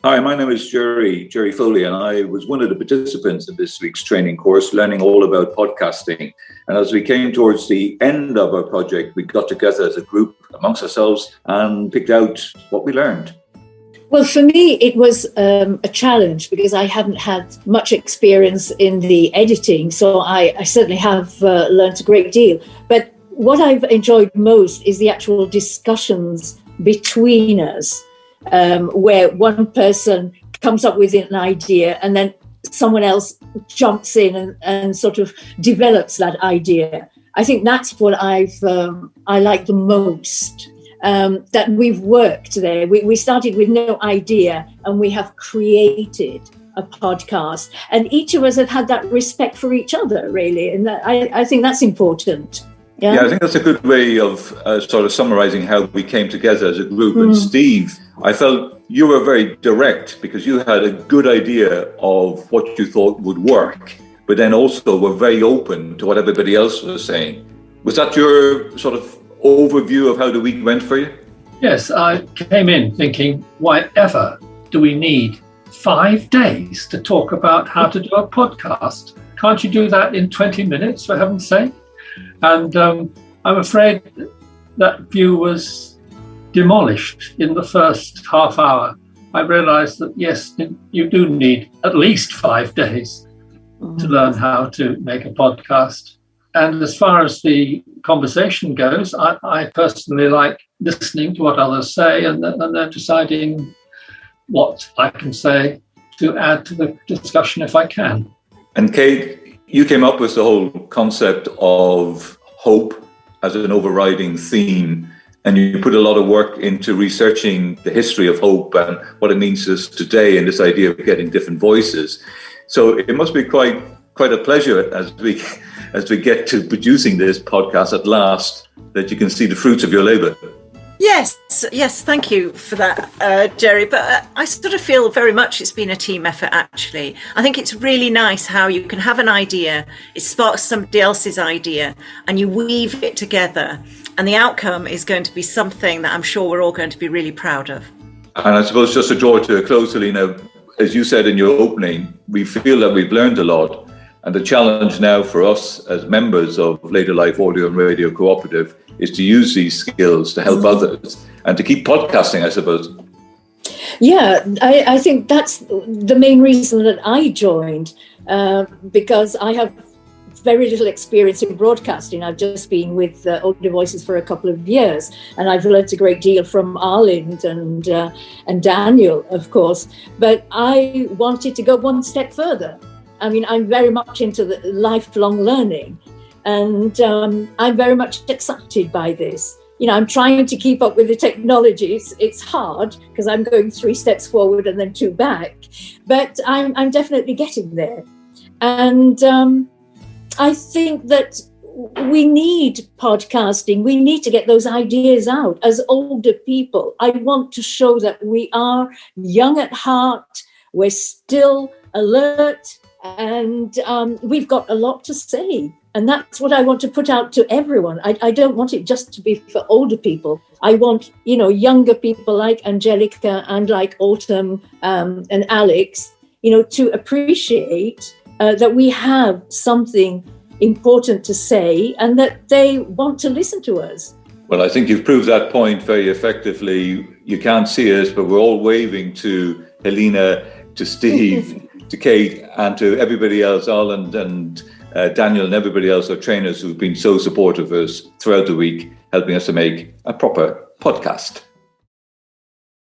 Hi, my name is Jerry Foley, and I was one of the participants in this week's training course, learning all about podcasting. And as we came towards the end of our project, we got together as a group amongst ourselves and picked out what we learned. Well, for me, it was a challenge because I hadn't had much experience in the editing. So I certainly have learned a great deal. But what I've enjoyed most is the actual discussions between us, where one person comes up with an idea and then someone else jumps in and sort of develops that idea. I think that's what I like the most. That we've worked there. We started with no idea and we have created a podcast. And each of us have had that respect for each other, really. And I think that's important. Yeah, I think that's a good way of sort of summarising how we came together as a group. And Steve, I felt you were very direct because you had a good idea of what you thought would work, but then also were very open to what everybody else was saying. Was that your sort of overview of how the week went for you? Yes, I came in thinking, why ever do we need 5 days to talk about how to do a podcast? Can't you do that in 20 minutes, for heaven's sake? And I'm afraid that view was demolished in the first half hour. I realised that, yes, you do need at least 5 days to learn how to make a podcast. And as far as the conversation goes, I personally like listening to what others say and then deciding what I can say to add to the discussion if I can. And Kate, you came up with the whole concept of hope as an overriding theme, and you put a lot of work into researching the history of hope and what it means to us today and this idea of getting different voices. So it must be quite a pleasure as we get to producing this podcast at last, that you can see the fruits of your labour. Yes, thank you for that, Jerry. But I sort of feel very much it's been a team effort, actually. I think it's really nice how you can have an idea, it sparks somebody else's idea, and you weave it together. And the outcome is going to be something that I'm sure we're all going to be really proud of. And I suppose just to draw it to a close, Helena, as you said in your opening, we feel that we've learned a lot. And the challenge now for us as members of Later Life Audio and Radio Cooperative is to use these skills to help others and to keep podcasting, I suppose. Yeah, I think that's the main reason that I joined, because I have very little experience in broadcasting. I've just been with Older Voices for a couple of years, and I've learnt a great deal from Arlind and Daniel, of course. But I wanted to go one step further. I mean, I'm very much into the lifelong learning, and I'm very much excited by this. You know, I'm trying to keep up with the technologies. It's hard because I'm going 3 steps forward and then 2 back, but I'm definitely getting there. And I think that we need podcasting. We need to get those ideas out. As older people, I want to show that we are young at heart. We're still alert. And we've got a lot to say. And that's what I want to put out to everyone. I don't want it just to be for older people. I want, younger people like Angelica and like Autumn and Alex, to appreciate that we have something important to say and that they want to listen to us. Well, I think you've proved that point very effectively. You can't see us, but we're all waving to Helena, to Steve, to Kate, and to everybody else, Arlind and Daniel and everybody else, our trainers who've been so supportive of us throughout the week, helping us to make a proper podcast.